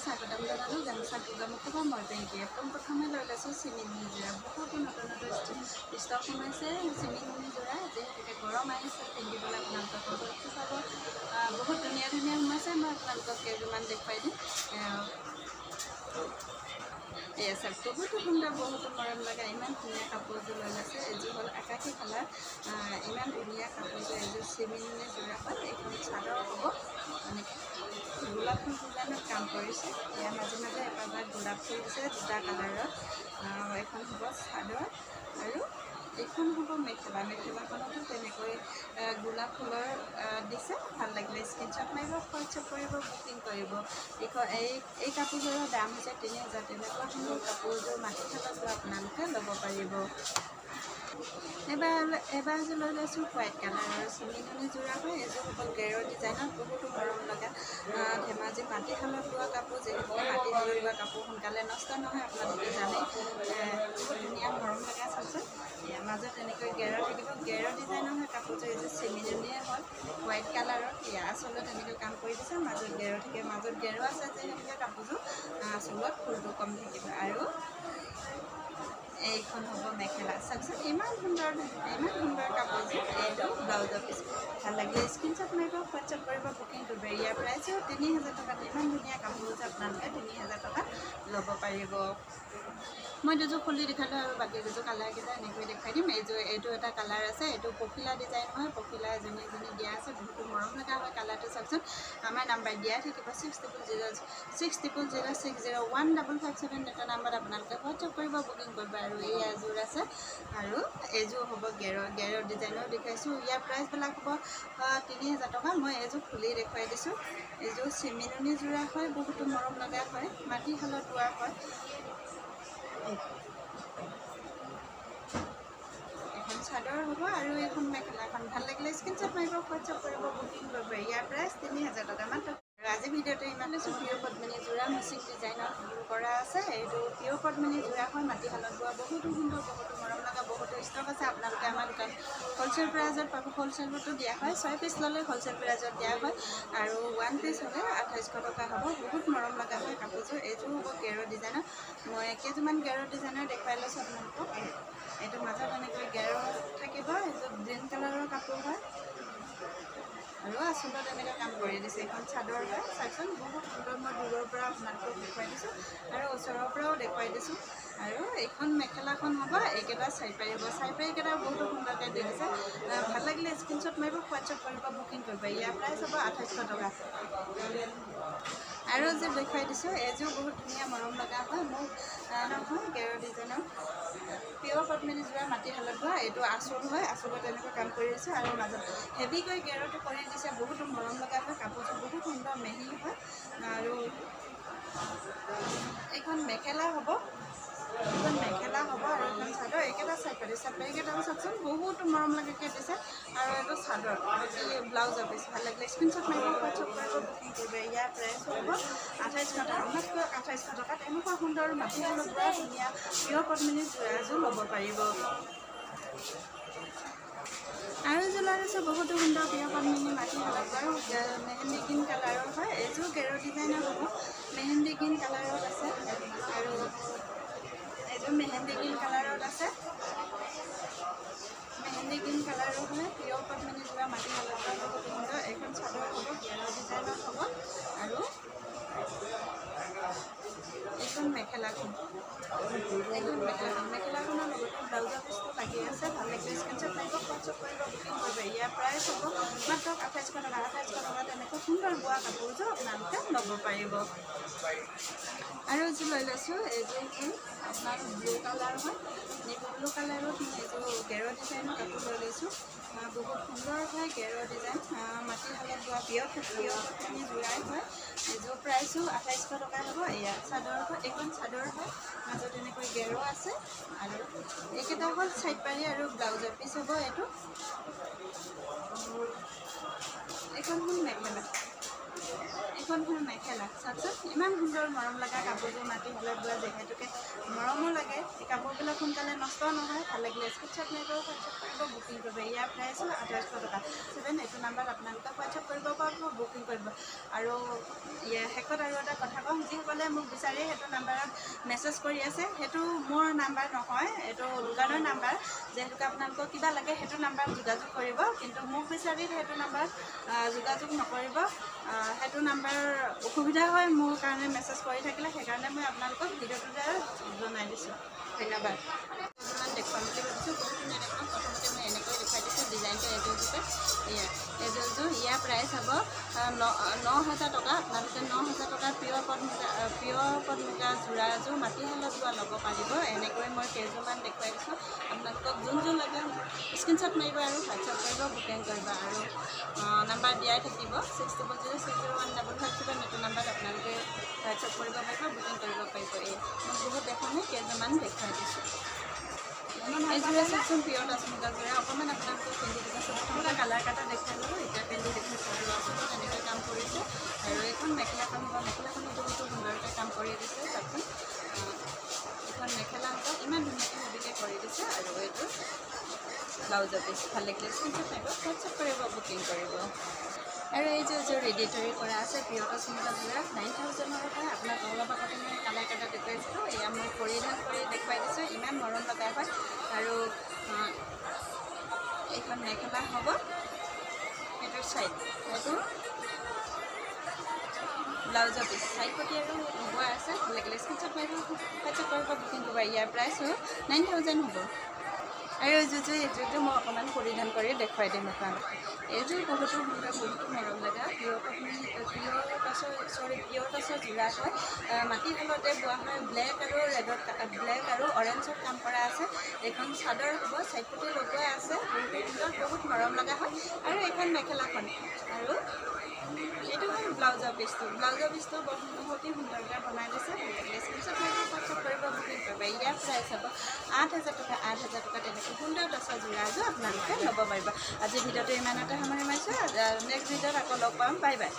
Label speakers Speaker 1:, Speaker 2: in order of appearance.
Speaker 1: স্বাগতম জনালোঁ গামোচা মুখৰ পৰা মই বেংকি প্ৰথমে লৈ লৈছোঁ চিমিনি যোৰা বহুতো নতুন নতুন ষ্টক সোমাইছে চিমিনি যোৰা যিহেতুকে গৰম আহিছে পিন্ধিবলৈ আপোনালোকক সুৰক্ষিত পাব বহুত ধুনীয়া ধুনীয়া সোমাইছে মই আপোনালোকক কেইযোৰমান দেখুৱাই দিম এয়া চাওক বহুতো সুন্দৰ বহুতো মৰম লগা ইমান ধুনীয়া কাপোৰযোৰ লৈ লৈছে এযোৰ হ'ল আকাশী কালাৰ ইমান ধুনীয়া কাপোৰযোৰ এযোৰ চিমিনি যোৰা হয় এইখন চাদৰ হ'ব এনেকৈ গোলাপ ফুল ডিজাইনত কাম কৰিছে ইয়াৰ মাজে মাজে এপাহ গোলাপ ফুল দিছে দুটা কালাৰত এখন হ'ব চাদৰ আৰু এইখন হ'ব মেখেলা মেখেলাখনতো তেনেকৈ গোলাপ ফুলৰ দিছে ভাল লাগিলে স্ক্ৰীনশ্বট মাৰিব হোৱাটছআপ কৰিব বুকিং কৰিব এই কাপোৰযোৰৰ দাম হৈছে ৩,০০০ তেনেকুৱা সুন্দৰ কাপোৰযোৰ মাটিশালত আপোনালোকে ল'ব পাৰিব এবাৰ এযোৰ লৈ লৈছোঁ হোৱাইট কালাৰৰ চিমিনি যোৰা হয় এযোৰ হ'ব গেৰৰ ডিজাইনত বহুতো মৰম লগা ধেমাজি মাটিশালত বোৱা কাপোৰ যিহেতু মাটিশালত বোৱা কাপোৰ সোনকালে নষ্ট নহয় আপোনালোকে জানে বহুত ধুনীয়া মৰম লগা চাইছে মাজত এনেকৈ গেৰৰ থাকিব গেৰৰ ডিজাইনৰ হয় কাপোৰযোৰ এযোৰ চিমিনিয়ে হয় হোৱাইট কালাৰৰ আচলত এনেকৈ কাম কৰি দিছে মাজত গেৰো থাকে মাজত গেৰো আছে যিহেতুকে কাপোৰযোৰ আচলত ফুলটো কম থাকিব আৰু এইখন হ'ব মেখেলা চাওকচোন ইমান সুন্দৰ কাপোৰযোৰ এইটো ব্লাউজৰ পিছ ভাল লাগিলে স্ক্ৰীনশ্বট মাৰিব হোৱাটছআপ কৰিব বুকিং কৰিব ইয়াৰ প্ৰাইচো ৩,০০০ টকাত ইমান ধুনীয়া কাপোৰযোৰ আপোনালোকে ৩,০০০ টকাত ল'ব পাৰিব মই দুযোৰ খুলি দেখালোঁ আৰু বাকী দুযোৰ কালাৰকেইটা এনেকৈ দেখুৱাই দিম এইটো এটা কালাৰ আছে এইটো পখিলা ডিজাইন হয় পখিলা এজনী দিয়া আছে বহুতো মৰম লগা হয় কালাৰটো চাওকচোন আমাৰ নাম্বাৰ দিয়া থাকিব 600006015557 এটা নাম্বাৰত আপোনালোকে হোৱাটছআপ কৰিব বুকিং কৰিব আৰু এই এযোৰ আছে আৰু এইযোৰ হ'ব গেৰৰ ডিজাইনৰ দেখুৱাইছোঁ ইয়াৰ প্ৰাইচবিলাক হ'ব ৩,০০০ টকা মই এইযোৰ খুলি দেখুৱাই দিছোঁ এইযোৰ চিমিনি যোৰা হয় বহুতো মৰম লগা হয় মাটিশালত বোৱা হয় এখন চাদৰ হ'ব আৰু এইখন মেখেলাখন ভাল লাগিলে স্ক্ৰীনশ্বট মাৰিব হোৱাটছআপ কৰিব বুকিং কৰিব ইয়াৰ প্ৰাইচ ৩,০০০ টকা মাত্ৰ আজি ভিডিঅ'টো ইমান লৈছোঁ পিয়ৰ পদ্মিনী যোৰা মিচিং ডিজাইনত কৰা আছে এইটো পিয়ৰ পদ্মিনী যোৰা হয় মাটিশালত বোৱা বহুতো সুন্দৰ বহুতো মৰম লগা বহুতো ষ্টক আছে আপোনালোকে আমাৰ দোকান হ'লচেল প্ৰাইজত পাব হ'লচেলতো দিয়া হয় 6 পিচ ল'লে হ'লচেল প্ৰাইজত দিয়া হয় আৰু 1 পিচ হ'লে ২৮০০ টকা হ'ব বহুত মৰম লগা হয় কাপোৰযোৰ এইযোৰ হ'ব গেৰৰ ডিজাইনৰ মই কেইযোৰমান গেৰৰ ডিজাইনৰ দেখুৱাই লৈছোঁ আপোনালোকক এইটো মাজত এনেকৈ গেৰৰ থাকিব এইযোৰ গ্ৰীণ কালাৰৰ কাপোৰ হয় আৰু আচলত এনেকৈ কাম কৰি দিছে এখন চাদৰ হয় চাওকচোন বহুত সুন্দৰ মই দূৰৰ পৰা আপোনালোকক দেখুৱাই দিছোঁ আৰু ওচৰৰ পৰাও দেখুৱাই দিছোঁ আৰু এইখন মেখেলাখন হ'ব এইকেইটা চাইপাৰীকেইটা বহুতো সুন্দৰকৈ দি দিছে ভাল লাগিলে স্ক্ৰীনশ্বট মাৰিব হোৱাটছআপ কৰিব বুকিং কৰিব ইয়াৰ প্ৰাইচ হ'ব ২৮০০ টকা আৰু যে দেখুৱাই দিছোঁ এইযোৰ বহুত ধুনীয়া মৰম লগা হয় মোক নহয় গেৰৰ ডিজাইনৰ পিয়ৰ পদ্মিনী যোৰা মাটিশালত বোৱা এইটো আচল হয় আচলত এনেকৈ কাম কৰি আছে আৰু মাজত হেভিকৈ গেৰটো কৰি দিছে বহুতো মৰম লগা হয় কাপোৰযোৰ বহুত সুন্দৰ মেহি হয় আৰু এইখন মেখেলা হ'ব আৰু এখন চাদৰ এইকেইটা চাইপাৰীকেইটাও চাওকচোন বহুতো মৰম লগাকৈ দিছে আৰু এইটো চাদৰ ব্লাউজৰ পিচ ভাল লাগিলে স্ক্ৰীনশ্বট মাৰিব হোৱাটছআপ কৰিব বুকিং কৰিব ইয়াৰ প্ৰাইচ হ'ব ২৮০০ টকা মাত্ৰ ২৮০০ টকাত এনেকুৱা সুন্দৰ মাটিশালত বোৱা ধুনীয়া পিয়ৰ পদ্মিনী যোৰাযোৰ ল'ব পাৰিব আৰু এযোৰ লৈ লৈছোঁ বহুতো সুন্দৰ পিয়ৰ পদ্মিনী মাটিশালত বাৰু মেহেন্দি গ্ৰীণ কালাৰৰ হয় এইযোৰ গেৰৰ ডিজাইনৰ হ'ব মেহেন্দি গ্ৰীণ কালাৰত আছে আৰু এইযোৰ মেহেন্দি গ্ৰীণ কালাৰত আছে মেহেন্দি গ্ৰীণ কালাৰৰ হয় পিয়ৰ পদ্মিনী যোৰা মাটিশালত বোৱা বহুতো সুন্দৰ এইখন চাদৰ হ'ব গেৰৰ ডিজাইনত হ'ব আৰু এইখন মেখেলাখনৰ লগতে ব্লাউজৰ পিচটো লাগি আছে ভাল লাগিলে স্ক্ৰীনশ্বট মাৰিব হোৱাটছআপ কৰিব বুকিং কৰিব ইয়াৰ প্ৰাইচ হ'ব মাত্ৰ ২৮০০ টকা ২৮০০ টকা তেনেকৈ সুন্দৰ বোৱা কাপোৰযোৰ আপোনালোকে ল'ব পাৰিব আৰু এযোৰ লৈ লৈছোঁ এইযোৰ হ'ল আপোনাৰ ব্লু কালাৰ হয় নেভি ব্লু কালাৰত মই এইযোৰ গেৰৰ ডিজাইনৰ কাপোৰ লৈ লৈছোঁ বহুত সুন্দৰ হয় গেৰৰ ডিজাইন মাটিশালত বোৱা পিয়ৰ পদ্মিনী যোৰাই হয় এইযোৰ প্ৰাইচো ২৮০০ টকা হ'ব এয়া চাদৰ হয় এইখন চাদৰ হয় মাজত এনেকৈ গেৰো আছে আৰু এইকেইটা হ'ল চাইপাৰী আৰু ব্লাউজৰ পিচ হ'ব এইটো এইখন হ'ল মেখেলা চাওকচোন ইমান সুন্দৰ মৰম লগা কাপোৰযোৰ মাটি হ'লত বোৱা যিহেতুকে মৰমো লাগে এই কাপোৰবিলাক সোনকালে নষ্ট নহয় ভাল লাগিলে স্ক্ৰীনশ্বট মাৰিব হোৱাটছআপ কৰিব বুকিং কৰিব ইয়াৰ প্ৰাইচ 2800 টকা 7 এইটো নাম্বাৰত আপোনালোকে হোৱাটছআপ কৰিব পাৰিব বুকিং কৰিব আৰু শেষত আৰু এটা কথা কওঁ যিসকলে মোক বিচাৰি সেইটো নাম্বাৰত মেছেজ কৰি আছে সেইটো মোৰ নাম্বাৰ নহয় এইটো দোকানৰ নাম্বাৰ যিহেতুকে আপোনালোকক কিবা লাগে সেইটো নাম্বাৰত যোগাযোগ কৰিব কিন্তু মোক বিচাৰি সেইটো নাম্বাৰত যোগাযোগ নকৰিব সেইটো নাম্বাৰ অসুবিধা হয় মোৰ কাৰণে মেছেজ কৰি থাকিলে সেইকাৰণে মই আপোনালোকক ভিডিঅ'টোতে জনাই দিছোঁ ধন্যবাদ কিছুমান দেখুৱাম বুলি ভাবিছোঁ বহুতখিনি দেখুৱাম প্ৰথমতে মই এনেকৈ দেখুৱাই দিছোঁ ডিজাইনটো এযোৰযোৰতে এযোৰযোৰ ইয়াৰ প্ৰাইচ হ'ব 9,000 টকা আপোনালোকে 9,000 টকাৰ পিয়ৰ পট মুগা যোৰা এযোৰ মাটিশালত বোৱা ল'ব পাৰিব এনেকৈ মই কেইযোৰমান দেখুৱাই দিছোঁ আপোনালোকক যোনযোৰ লাগে স্ক্ৰীনশ্বট মাৰিব আৰু হোৱাটছআপ কৰিব বুকিং কৰিব আৰু নাম্বাৰ দিয়াই থাকিব 60060155 এইটো নাম্বাৰত আপোনালোকে হোৱাটছআপ কৰিব পাৰিব বুকিং কৰিব পাৰিব মই বহুত দেখানে কেইযোৰমান দেখুৱাই দিছোঁ এইযোৰে চাওকচোন পিয়ৰ টচ মুগা যোৰা অকণমান আপোনালোকক পিন্ধি দেখাইছোঁ প্ৰথমতে কালাৰ কাটা দেখাই ল'লোঁ এতিয়া পিন্ধি দেখাইছোঁ আৰু আচলতে তেনেকৈ কাম কৰিছে আৰু এইখন মেখেলাখন হ'ব মেখেলাখনো বহুতো সুন্দৰকৈ কাম কৰি দিছে চাওকচোন এইখন মেখেলা হ'ব ইমান ধুনীয়াকৈ হেভিকৈ কৰি দিছে আৰু এইটো ব্লাউজৰ পিচ ভাল লাগিলে স্ক্ৰীনশ্বট মাৰিব হোৱাটছআপ কৰিব বুকিং কৰিব আৰু এই যে ৰেডিটৰী কৰা আছে পিয়ৰ টচ মুগা যোৰা 9,000ৰ হয় আপোনাক অলপ আগতে মই কালাৰ কাটা দেখুৱাইছিলোঁ এয়া মই পৰিধান কৰি দেখুৱাই দিছোঁ ইমান মৰম লগা হয় আৰু এইখন মেখেলা হ'ব এইটোৰ চাইড এইটো ব্লাউজৰ পিচ চাইড পটি আৰু লগোৱা আছে ভাল লাগিলে স্ক্ৰীনশ্বট মাৰিব হোৱাটছআপ কৰিব বুকিং কৰিব ইয়াৰ প্ৰাইচো 9,000 হ'ব আৰু এইযোৰটো মই অকণমান পৰিধান কৰি দেখুৱাই দিম আপোনালোক এইযোৰ বহুতো সুন্দৰ বহুতো মৰম লগা পিয়ৰ টচৰ যোৰা হয় মাটিশালতে বোৱা হয় ব্লেক আৰু অৰেঞ্জত কাম কৰা আছে এইখন চাদৰ হ'ব চাইড পটি লগোৱা আছে বহুতো সুন্দৰ বহুত মৰম লগা হয় আৰু এইখন মেখেলাখন আৰু এইটো হ'ল ব্লাউজৰ পিচটো অতি সুন্দৰকৈ বনাই দিছে স্ক্ৰীনশ্বট মাৰিব হোৱাটছআপ কৰিব বুকিং কৰিব ইয়াৰ প্ৰাইচ হ'ব 8,000 টকা 8,000 টকা তেনেকৈ সুন্দৰ টচৰ যোৰা এযোৰ আপোনালোকে ল'ব পাৰিব আজি ভিডিঅ'টো ইমানতে সামৰি মাৰিছোঁ নেক্সট ভিডিঅ'ত আকৌ লগ পাম বাই বাই